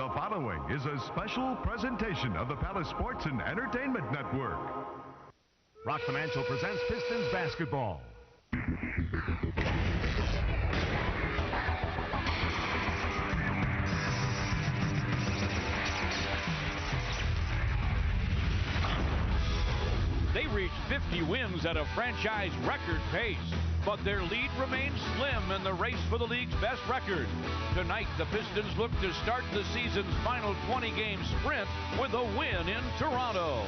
The following is a special presentation of the Palace Sports and Entertainment Network. Rock Financial presents Pistons basketball. They reached 50 wins at a franchise record pace, but their lead remains slim in the race for the league's best record. Tonight, the Pistons look to start the season's final 20-game sprint with a win in Toronto.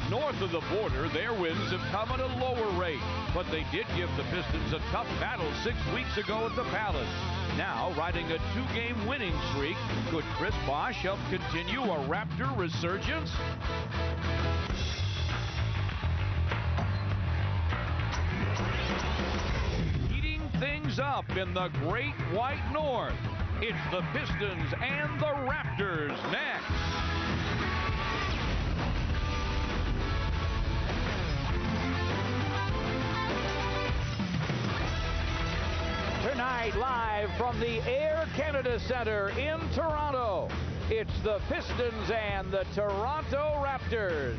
North of the border, their wins have come at a lower rate, but they did give the Pistons a tough battle 6 weeks ago at the Palace. Now, riding a 2-game winning streak, could Chris Bosh help continue a Raptor resurgence? Heating things up in the Great White North. It's the Pistons and the Raptors next. Tonight, live from the Air Canada Centre in Toronto, it's the Pistons and the Toronto Raptors.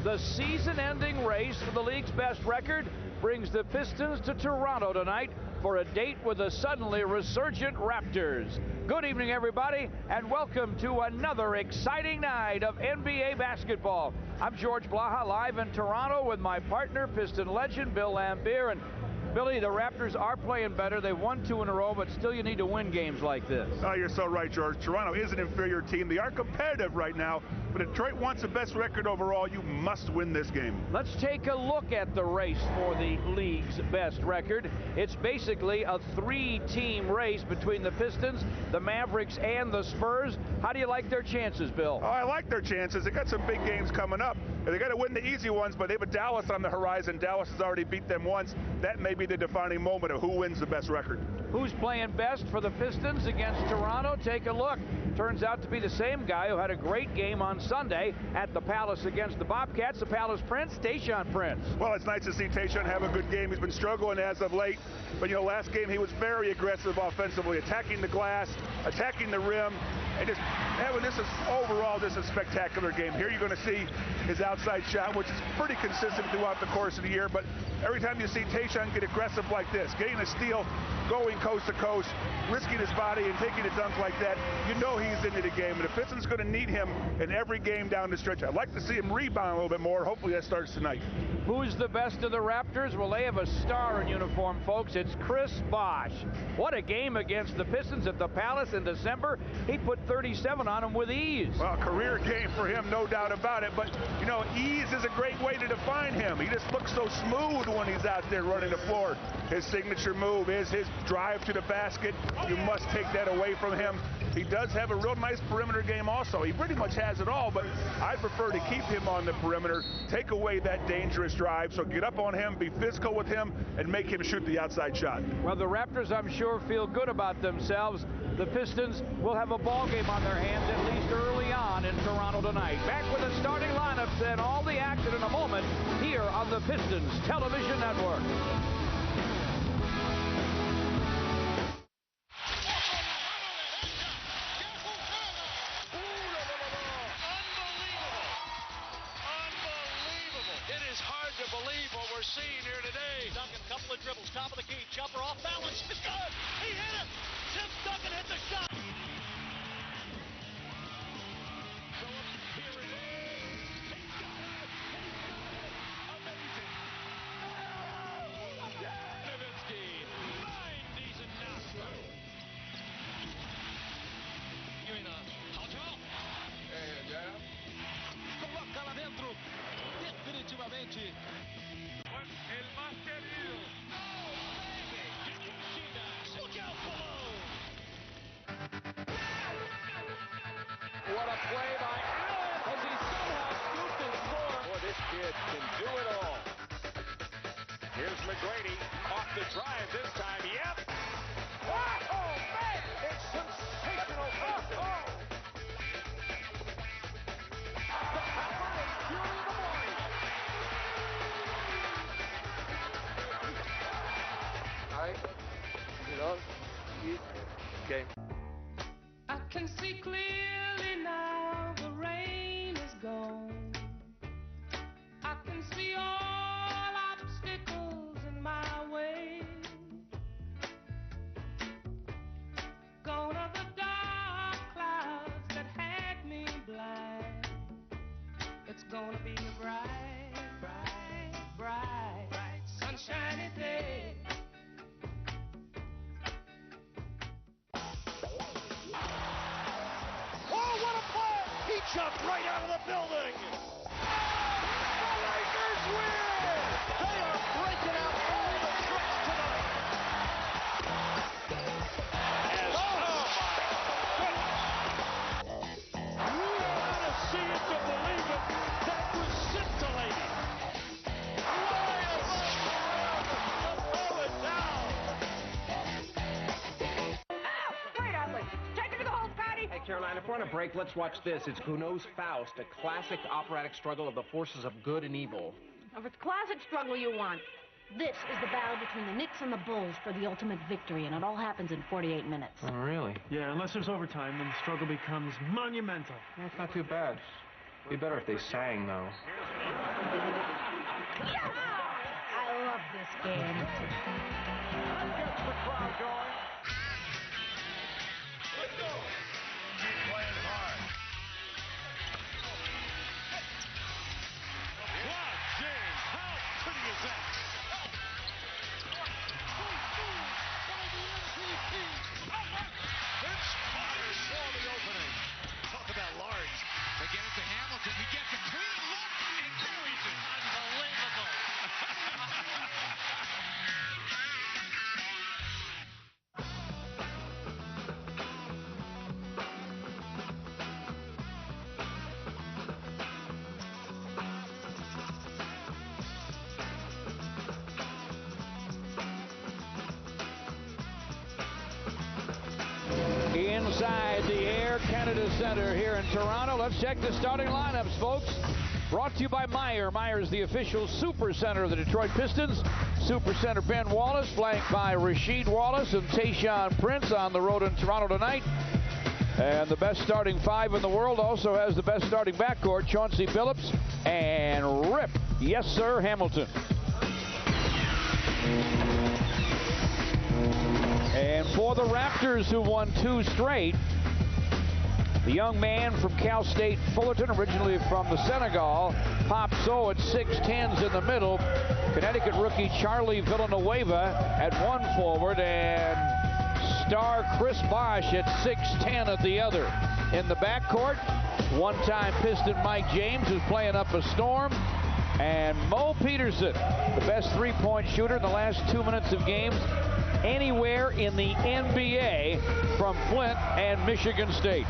The season-ending race for the league's best record brings the Pistons to Toronto tonight for a date with the suddenly resurgent Raptors. Good evening, everybody, and welcome to another exciting night of NBA basketball. I'm George Blaha, live in Toronto with my partner, Piston legend Bill Laimbeer. And Billy, the Raptors are playing better. They've won 2 in a row, but still you need to win games like this. Oh, you're so right, George. Toronto is an inferior team. They are competitive right now, but if Detroit wants the best record overall, you must win this game. Let's take a look at the race for the league's best record. It's basically a 3-team race between the Pistons, the Mavericks, and the Spurs. How do you like their chances, Bill? Oh, I like their chances. They got some big games coming up. They got to win the easy ones, but they have a Dallas on the horizon. Dallas has already beat them once. That may be the defining moment of who wins the best record. Who's playing best for the Pistons against Toronto? Take a look. Turns out to be the same guy who had a great game on Sunday at the Palace against the Bobcats, the Palace Prince, Tayshaun Prince. Well, it's nice to see Tayshaun have a good game. He's been struggling as of late, but last game he was very aggressive offensively, attacking the glass, attacking the rim, and just having this is a spectacular game. Here you're going to see his outside shot, which is pretty consistent throughout the course of the year, but every time you see Tayshaun get aggressive like this, getting a steal, going coast to coast, risking his body and taking a dunk like that, you know he's into the game, and the Pistons going to need him in every game down the stretch. I'd like to see him rebound a little bit more. Hopefully that starts tonight. Who's the best of the Raptors? Well, they have a star in uniform, folks. It's Chris Bosh. What a game against the Pistons at the Palace in December. He put 37 on them with ease. Well, career game for him, no doubt about it. But, ease is a great way to define him. He just looks so smooth when he's out there running the floor. His signature move is his drive to the basket. You must take that away from him. He does have a real nice perimeter game also. He pretty much has it all, but I prefer to keep him on the perimeter, take away that dangerous drive, so get up on him, be physical with him, and make him shoot the outside shot. Well, the Raptors, I'm sure, feel good about themselves. The Pistons will have a ball game on their hands, at least early on in Toronto tonight. Back with the starting lineups and all the action in a moment here on the Pistons Television Network. Seeing here today. Duncan, couple of dribbles, top of the key, jumper off balance. It's good. He hit it. Tim Duncan hit the shot. Phillips, here it is. He got it. Amazing. Nowitzki, 90s and now. Giving a Hautel. Coloca lá dentro. Definitivamente. El más querido. Oh, baby. Look out below. What a play by Allen as he somehow scooped and scored. Boy, this kid can do it all. Here's McGrady off the drive this time. Yep. Oh, man. It's sensational. Oh. The power and fury of the morning. All right. game. I can see clearly now, the rain is gone. I can see all obstacles in my way. Gone are the dark clouds that had me blind. It's gonna be a bright, bright, bright, bright, sunshiny day. Oh, what a play! He jumped right out of the building. The Lakers win! They are breaking out all the tricks tonight. You gotta see it to believe it. That was scintillating. Way above the rim, to pull it down. Great athlete. Take it to the hole, Patty. Hey, Caroline, if we're on a break, let's watch this. It's Gounod's Faust, a classic operatic struggle of the forces of good and evil. If it's classic struggle you want, this is the battle between the Knicks and the Bulls for the ultimate victory, and it all happens in 48 minutes. Oh, really? Yeah, unless there's overtime, then the struggle becomes monumental. Well, it's not too bad. Be better if they sang, though. Yeah! I love this game. That gets the crowd going. Let's go. Keep playing hard. Wow, James, how pretty is that? Vince Carter saw the opening. Talk about large. They get it to Hamilton. He gets a clean look and buries it. Unbelievable. Inside the Air Canada Center here in Toronto. Let's check the starting lineups, folks. Brought to you by Meijer. Meijer is the official super center of the Detroit Pistons. Super center Ben Wallace, flanked by Rasheed Wallace and Tayshaun Prince on the road in Toronto tonight. And the best starting five in the world also has the best starting backcourt, Chauncey Billups and Rip, yes sir, Hamilton. And for the Raptors, who won 2 straight, the young man from Cal State Fullerton, originally from the Senegal, Pop So at 6'10" in the middle. Connecticut rookie Charlie Villanueva at one forward, and star Chris Bosh at 6'10" at the other. In the backcourt, one-time Piston Mike James, who's playing up a storm, and Mo Peterson, the best three-point shooter in the last 2 minutes of games anywhere in the NBA from Flint and Michigan State.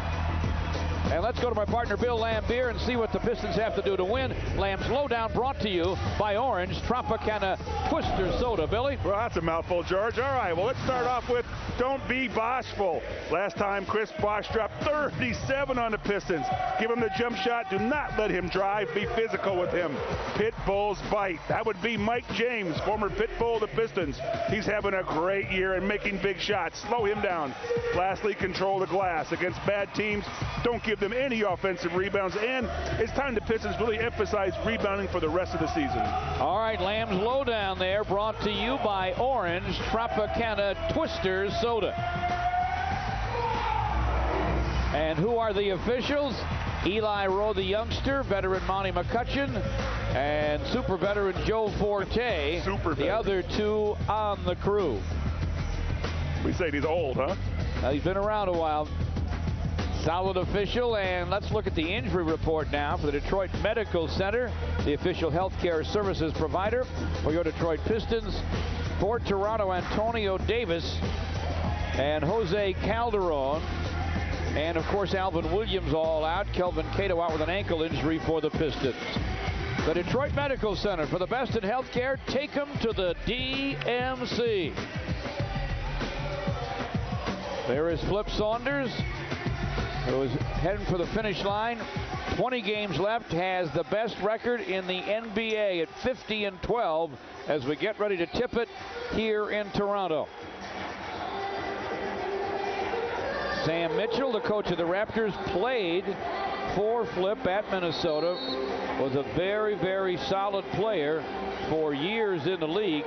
And let's go to my partner Bill Lambier and see what the Pistons have to do to win. Lamb's Lowdown brought to you by Orange Tropicana Twister Soda. Billy? Well, that's a mouthful, George. All right, well, let's start off with don't be Boshful. Last time, Chris Bosh dropped 37 on the Pistons. Give him the jump shot. Do not let him drive. Be physical with him. Pit Bulls bite. That would be Mike James, former Pit Bull of the Pistons. He's having a great year and making big shots. Slow him down. Lastly, control the glass. Against bad teams, don't give them any offensive rebounds, and it's time the Pistons really emphasize rebounding for the rest of the season. All right, Lamb's Lowdown there, brought to you by Orange Tropicana Twister Soda. And who are the officials? Eli Rowe, the youngster, veteran Monty McCutcheon, and super veteran Joe Forte, the other two on the crew. We say he's old, huh? He's been around a while. Solid official, and let's look at the injury report now for the Detroit Medical Center, the official healthcare services provider for your Detroit Pistons. For Toronto, Antonio Davis and Jose Calderon, and of course Alvin Williams all out. Kelvin Cato out with an ankle injury for the Pistons. The Detroit Medical Center, for the best in healthcare, take them to the DMC. There is Flip Saunders, who is heading for the finish line. 20 games left, has the best record in the NBA at 50-12 as we get ready to tip it here in Toronto. Sam Mitchell, the coach of the Raptors, played for Flip at Minnesota, was a very, very solid player for years in the league.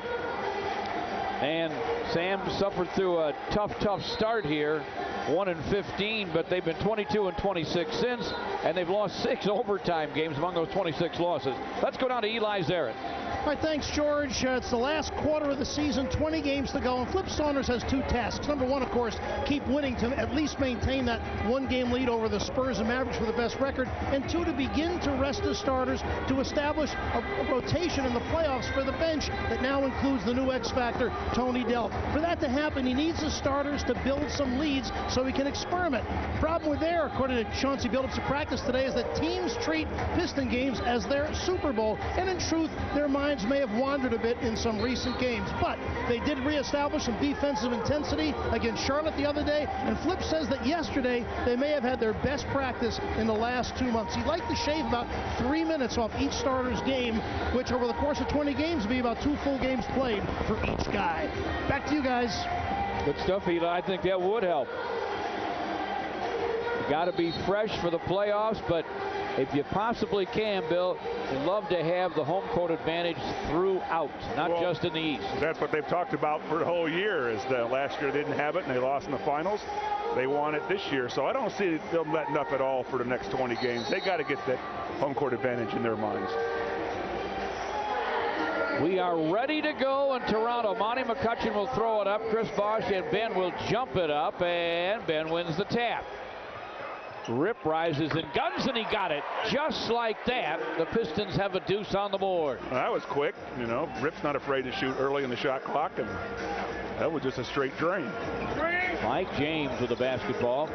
And Sam suffered through a tough start here, 1-15, but they've been 22-26 since, and they've lost 6 overtime games among those 26 losses. Let's go down to Eli Zarin. All right, thanks, George. It's the last quarter of the season, 20 games to go, and Flip Saunders has 2 tasks. Number 1, of course, keep winning to at least maintain that 1-game lead over the Spurs and Mavericks for the best record, and 2, to begin to rest the starters to establish a rotation in the playoffs for the bench that now includes the new X factor, Tony Delk. For that to happen, he needs the starters to build some leads so he can experiment. Problem with there, according to Chauncey Billups of practice today, is that teams treat Piston games as their Super Bowl, and in truth, their minds may have wandered a bit in some recent games, but they did reestablish some defensive intensity against Charlotte the other day, and Flip says that yesterday they may have had their best practice in the last 2 months. He'd like to shave about 3 minutes off each starter's game, which over the course of 20 games would be about 2 full games played for each guy. Back to you guys. Good stuff, Eli. I think that would help. You got to be fresh for the playoffs, but if you possibly can, Bill, you'd love to have the home court advantage throughout, not just in the East. That's what they've talked about for the whole year, is that last year they didn't have it and they lost in the finals. They want it this year, so I don't see them letting up at all for the next 20 games. They got to get that home court advantage in their minds. We are ready to go in Toronto. Monty McCutcheon will throw it up. Chris Bosh and Ben will jump it up, and Ben wins the tap. Rip rises and guns, and he got it. Just like that, the Pistons have a deuce on the board. Well, that was quick. You know, Rip's not afraid to shoot early in the shot clock, and that was just a straight drain. Mike James with the basketball.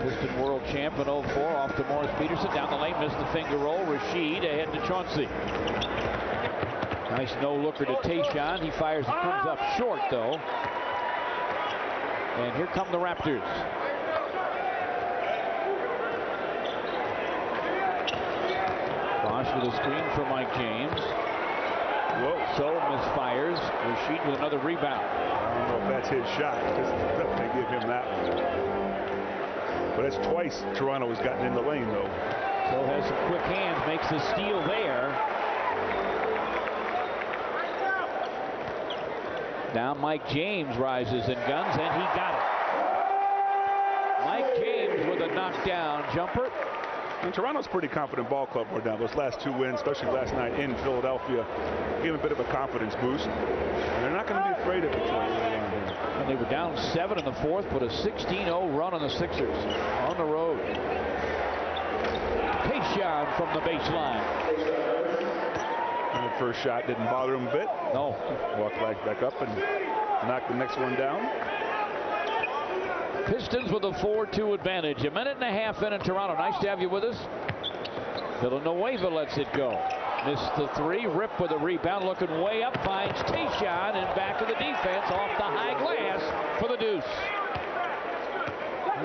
Piston world champ in 04, off to Morris Peterson. Down the lane, missed the finger roll. Rasheed ahead to Chauncey. Nice no-looker to Tayshaun. He fires and comes up short, though. And here come the Raptors. Bosh with a screen for Mike James. Whoa. So misfires. Rasheed with another rebound. I don't know if that's his shot. They give him that one. But that's twice Toronto has gotten in the lane, though. So has some quick hands, makes the steal there. Now Mike James rises and guns, and he got it. Mike James with a knockdown jumper. And Toronto's a pretty confident ball club right now. Those last 2 wins, especially last night in Philadelphia, gave them a bit of a confidence boost. And they're not going to be afraid of Detroit. And they were down 7 in the 4th, put a 16-0 run on the Sixers on the road. Tayshaun from the baseline. And the first shot didn't bother him a bit. No. Walked right back up and knocked the next one down. Pistons with a 4-2 advantage. A minute and a half in Toronto. Nice to have you with us. Villanueva lets it go. Missed the 3. Rip with a rebound. Looking way up. Finds Tayshaun and back of the defense off the high glass for the deuce.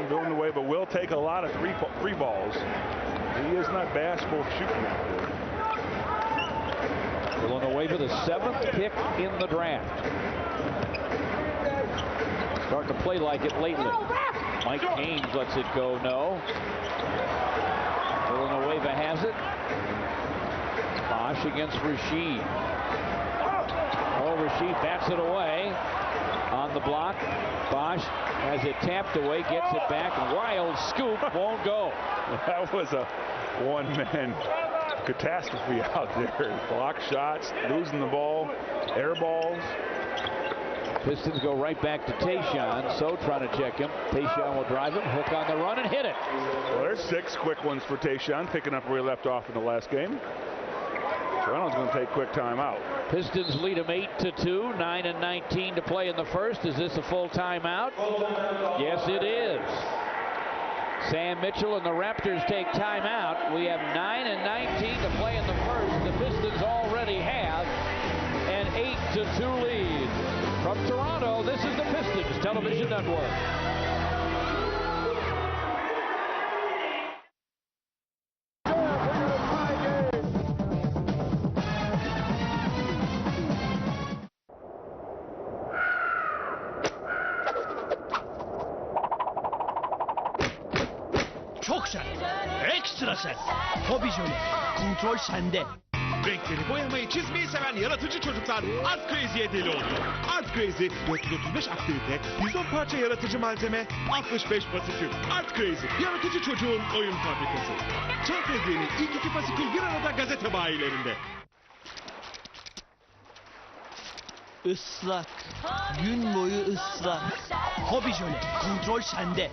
Villanueva will take a lot of free balls. He is not bashful shooting. Villanueva, the 7th pick in the draft. Starting to play like it lately. Mike James lets it go. No. Villanueva has it. Bosh against Rasheed. Oh, Rasheed bats it away. On the block. Bosh has it tapped away, gets it back. Wild scoop, won't go. That was a one-man catastrophe out there. Block shots, losing the ball, air balls. Pistons go right back to Tayshaun. So trying to check him. Tayshaun will drive him, hook on the run, and hit it. Well, there's 6 quick ones for Tayshaun, picking up where he left off in the last game. Toronto's going to take quick timeout. Pistons lead them 8-2. 9:19 to play in the first. Is this a full timeout? Yes, it is. Sam Mitchell and the Raptors take timeout. We have 9:19 to play in the first. The Pistons already have an 8-2 lead. From Toronto, this is the Pistons Television Network. sen. Ekstra sen. Hobi jöle. Kontrol sende. Renkleri, boyamayı, çizmeyi seven yaratıcı çocuklar Art Crazy'ye deli oldu. Art Crazy, 435 aktivite, 110 parça yaratıcı malzeme, 65 fasikül. Art Crazy, yaratıcı çocuğun oyun fabrikası. Çant Crazy'nin ilk 2 fasikül bir arada gazete bayilerinde. Islak. Gün boyu ıslak. Hobi jöle. Kontrol sende.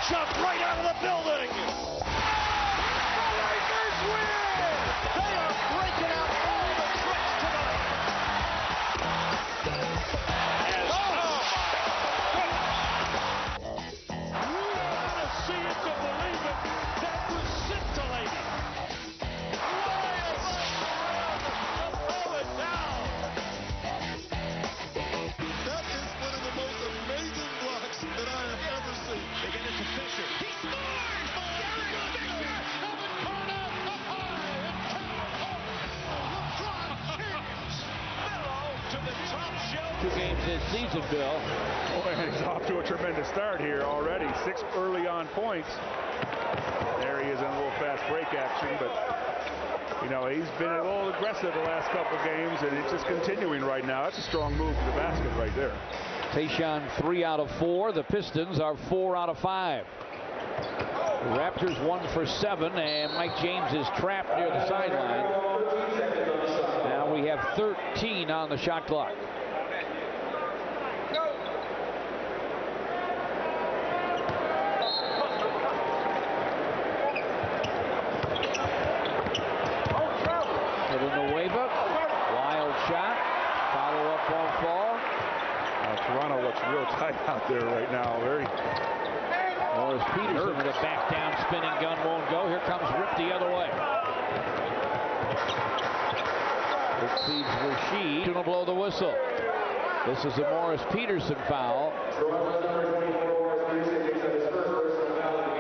Jumped right out of the building. The Lakers win. They are breaking out all the tricks tonight. As, oh my goodness. You gotta see it to believe it. That was scintillating. Way above ground to throw it down. That is one of the most amazing blocks that I have ever seen. They get it to Fisher. He scores! Derek Fisher! And the corner up high. And LeBron James. Melo to the top shelf. 2 games this season, Bill. Boy, he's off to a tremendous start here already. 6 early on points. There he is in a little fast break action, but you know, he's been a little aggressive the last couple games, and it's just continuing right now. That's a strong move to the basket right there. Tayshaun 3 out of 4. The Pistons are 4 out of 5. The Raptors 1 for 7, and Mike James is trapped near the sideline. Now we have 13 on the shot clock. Villanueva, wild shot, follow up on fall. Toronto looks real tight out there right now. Morris Peterson with a back down spinning gun won't go. Here comes Rip the other way. It feeds Rasheed. Gonna blow the whistle. This is a Morris Peterson foul.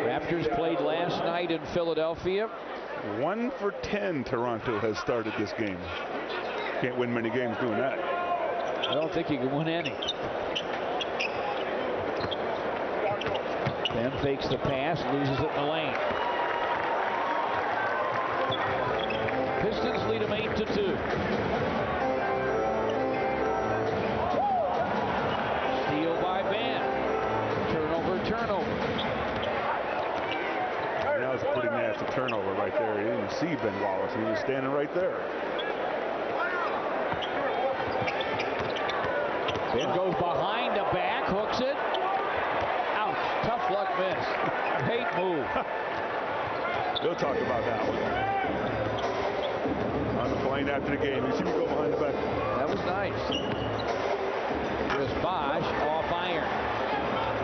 Raptors played last night in Philadelphia. 1 for 10 Toronto has started this game. Can't win many games doing that. I don't think you can win any. Ben fakes the pass, loses it in the lane. Pistons lead them 8-2. Steal by Ben. Turnover. That was a pretty nasty turnover right there. You didn't see Ben Wallace. He was standing right there. Ben goes behind the back, hooks it. Ouch, tough luck miss. Great move. We'll talk about that one. On the plane after the game, you see me go behind the back. That was nice. Chris Bosh off iron.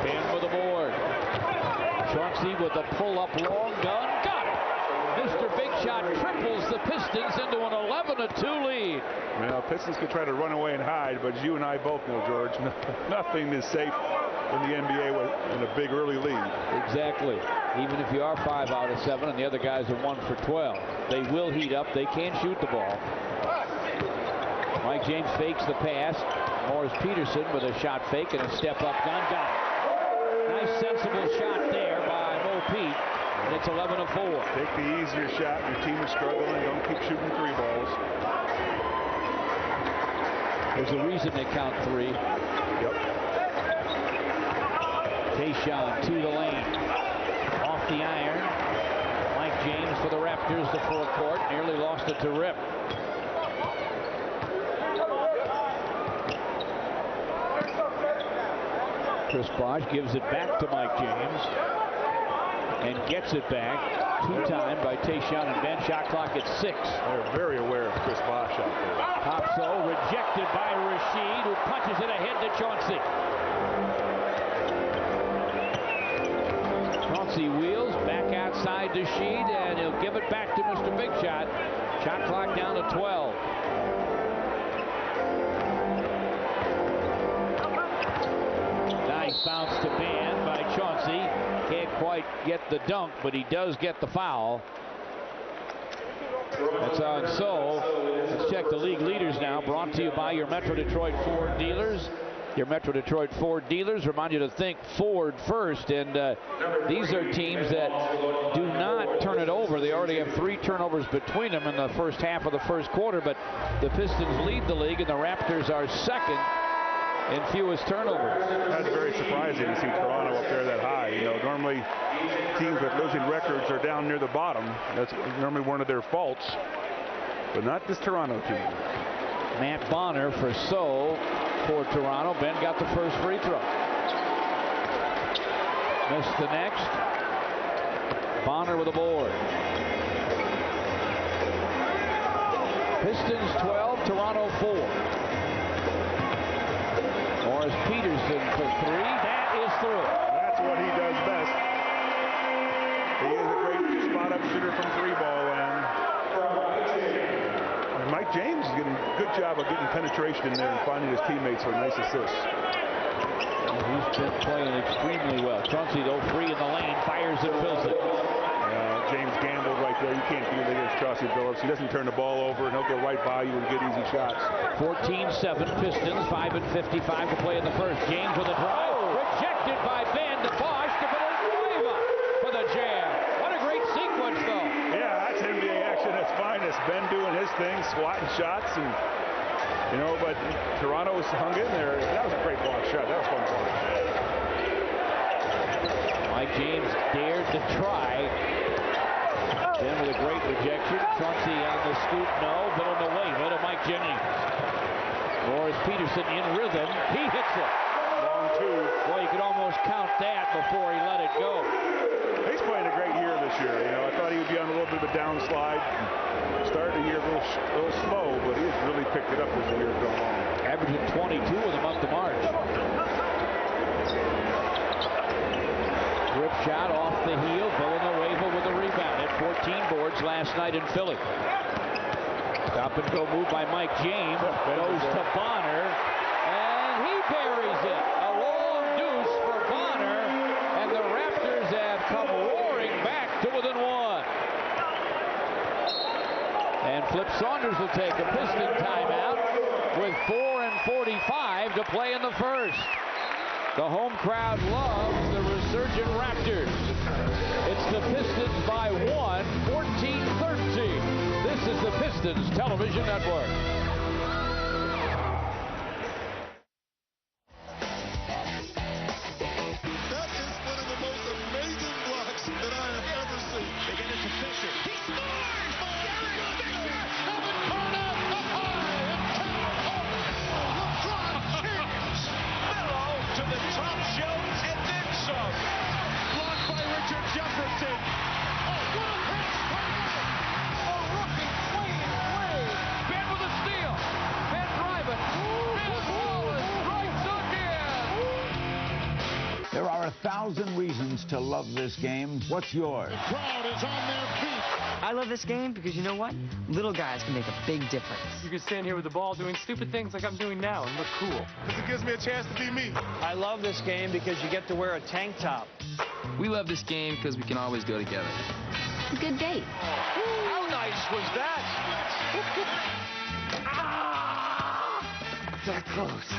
Ben with a board. Chauncey with a pull-up long gun. Got it. Mr. Big Shot triples the Pistons into an 11-2 lead. Well, Pistons could try to run away and hide, but as you and I both know, George, nothing is safe in the NBA in a big early lead. Exactly. Even if you are 5 out of 7 and the other guys are 1 for 12, they will heat up. They can shoot the ball. Mike James fakes the pass. Morris Peterson with a shot fake and a step-up gun. Got it. Nice, sensible shot there by Mo Pete. And it's 11-4. Take the easier shot. Your team is struggling. Don't keep shooting 3 balls. There's a reason they count 3. Yep. Tayshaun to the lane. Off the iron. Mike James for the Raptors, the full court. Nearly lost it to Rip. Chris Bosh gives it back to Mike James. And gets it back. 2-time by Tayshaun and Ben. Shot clock at 6. They're very aware of Chris Bosh out there. Popso rejected by Rasheed, who punches it ahead to Chauncey. Chauncey wheels back outside to Sheed, and he'll give it back to Mr. Big Shot. Shot clock down to 12. Nice bounce to Ben by Chauncey. Can't quite get the dunk, but he does get the foul. That's on So. Let's check the league leaders now. Brought to you by your Metro Detroit Ford dealers. Your Metro Detroit Ford dealers remind you to think Ford first. And these are teams that do not turn it over. They already have 3 turnovers between them in the first half of the first quarter. But the Pistons lead the league, and the Raptors are second in fewest turnovers. That's very surprising to see Toronto up there that high. You know, normally teams with losing records are down near the bottom. That's normally one of their faults, but not this Toronto team. Matt Bonner for So for Toronto. Ben got the first free throw. Missed the next. Bonner with a board. Pistons 12, Toronto 4. Morris Peterson for 3. That is through. That's what he does best. He is a great spot-up shooter from 3-ball land. And Mike James is getting a good job of getting penetration in there and finding his teammates for nice assists. He's been playing extremely well. Chauncey, though, free in the lane, fires and fills it. James gambled right there. You can't do anything against Chauncey Billups. He doesn't turn the ball over, and he'll go right by you and get easy shots. 14-7 Pistons, 5:55 to play in the first. James with a drive. Rejected by Ben. DeBosch to Villanueva for the jam. What a great sequence, though. Yeah, that's NBA action at its finest. Ben doing his thing, swatting shots, and but Toronto's hung in there. That was a great block shot. That was fun to watch. Mike James dared to try. Ben with a great rejection. Chauncey on the scoop, no. Villanueva to Mike Jennings. Morris Peterson in rhythm. He hits it. Long 2. Boy, you could almost count that before he let it go. He's playing a great year this year. I thought he would be on a little bit of a downslide. Started the year a little slow, but he's really picked it up as the year's gone on. Averaging 22 in the month of March. Grip shot off the heel. Villanueva with a rebound. At 14 boards last night in Philly. Stop and go move by Mike James. Goes to Bonner. And he buries it. A long deuce for Bonner. And the Raptors have come roaring back to within 1. And Flip Saunders will take a Piston timeout with 4:45 to play in the first. The home crowd loves the resurgent Raptors. It's the Pistons by 1, 14-13. This is the Pistons Television Network. That is one of the most amazing blocks that I have ever seen. They get it to Fisher. He scores! Derek Fisher! Evan Garnett up high and LeBron James. Melo to the top shelf and then some. Blocked by Richard Jefferson. Oh, what a pass by Melo. A rookie clean away. Ben with a steal. Ben driving. Ben Wallace strikes again. There are 1,000 reasons to love this game. What's yours? The crowd is on their feet. I love this game because you know what? Little guys can make a big difference. You can stand here with the ball doing stupid things like I'm doing now and look cool. Because it gives me a chance to be me. I love this game because you get to wear a tank top. We love this game because we can always go together. It's a good date. How nice was that? That close.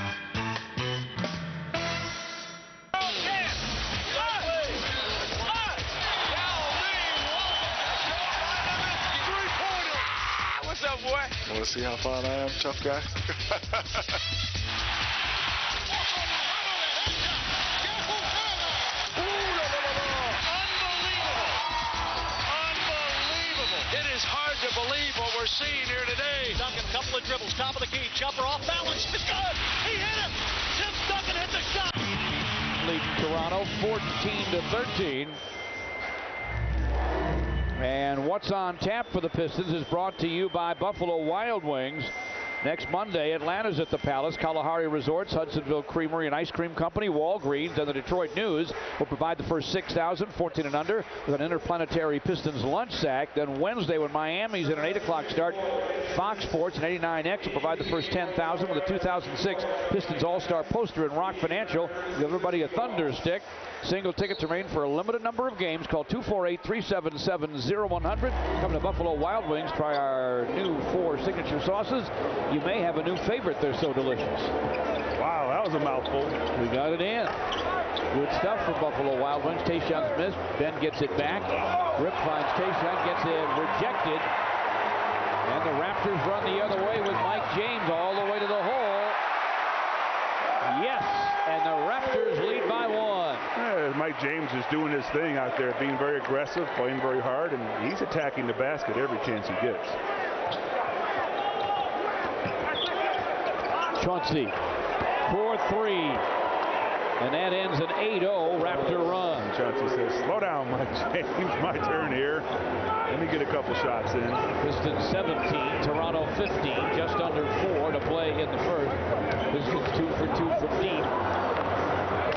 What's up, boy? Want to see how fine I am, tough guy? It is hard to believe what we're seeing here today. Duncan, couple of dribbles, top of the key, jumper off balance. It's good. He hit it. Tim Duncan hit the shot. Leading Toronto 14-13. And what's on tap for the Pistons is brought to you by Buffalo Wild Wings. Next Monday, Atlanta's at the Palace. Kalahari Resorts, Hudsonville Creamery and Ice Cream Company, Walgreens, and the Detroit News will provide the first 6,000, 14 and under, with an interplanetary Pistons lunch sack. Then Wednesday, when Miami's at an 8 o'clock start, Fox Sports and 89X will provide the first 10,000 with a 2006 Pistons All-Star poster in Rock Financial. Give everybody a thunder stick. Single tickets remain for a limited number of games. Call 248-377-0100. Come to Buffalo Wild Wings. Try our new 4 signature sauces. You may have a new favorite. They're so delicious. Wow, that was a mouthful. We got it in. Good stuff for Buffalo Wild Wings. Tayshaun's missed. Ben gets it back. Rip finds Tayshaun, gets it rejected. And the Raptors run the other way with Mike James all the way to the hole. Yes, and the Raptors lead by 1. Yeah, Mike James is doing his thing out there, being very aggressive, playing very hard, and he's attacking the basket every chance he gets. Chauncey for 3. And that ends an 8-0 Raptor run. Chauncey says, slow down, Mike James. My turn here. Let me get a couple shots in. Pistons 17, Toronto 15, just under 4 to play in the first. Pistons 2 for 2 from deep.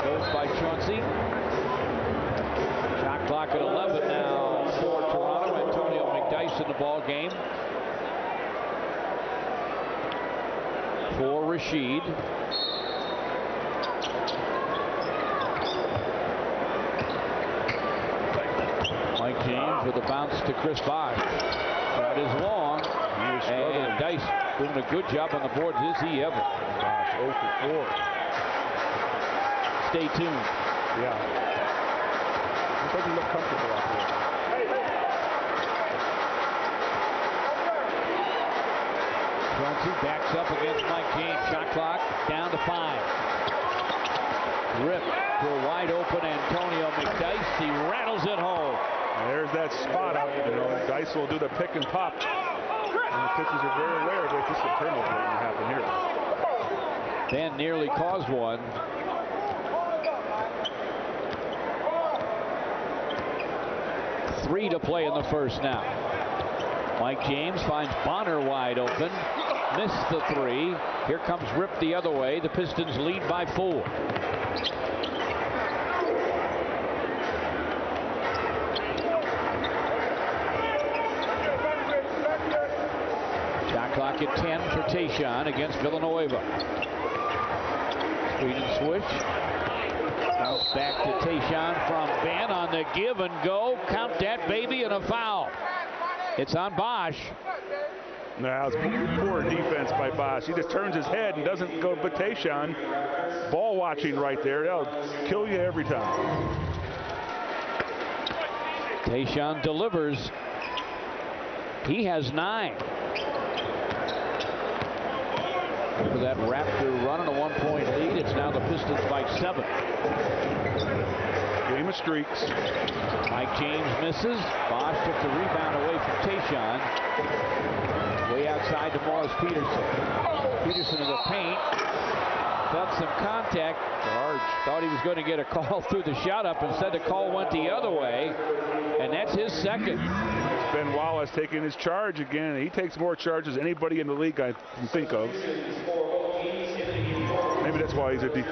Goes by Chauncey. Shot clock at 11 now for Toronto. Antonio McDyess in the ball game. For Rashid. Mike James with a bounce to Chris Bosh. Shot is long. And Dice doing a good job on the boards. Is he ever? Bosh 0 for 4. Stay tuned. Yeah. It doesn't look comfortable out there. Chauncey backs up against Mike James. Shot clock down to 5. Rip to a wide open Antonio McDyess. He rattles it home. There's that spot out there. Dice will do the pick and pop. And the pitchers are very aware of it. Just a turnover waiting to happen here. Dan nearly caused one. Three to play in the first now. Mike James finds Bonner wide open. Missed the 3. Here comes Rip the other way. The Pistons lead by 4. Shot clock at 10 for Tayshaun against Villanueva. Screen and switch. Bounce back to Tayshaun from Ben on the give and go. Count that baby, and a foul. It's on Bosh. Now it's poor defense by Bosh. He just turns his head and doesn't go. But Tayshaun, ball watching right there. That'll kill you every time. Tayshaun delivers. He has 9. For that Raptor run on a 1-point lead, it's now the Pistons by 7. Game of streaks. Mike James misses. Bosh took the rebound away from Tayshaun. Way outside to Morris Peterson. Peterson in the paint. Felt some contact. George thought he was going to get a call through the shot up. Instead, the call went the other way. And that's his second. Ben Wallace taking his charge again. He takes more charges than anybody in the league I can think of. Maybe that's why he's a defensive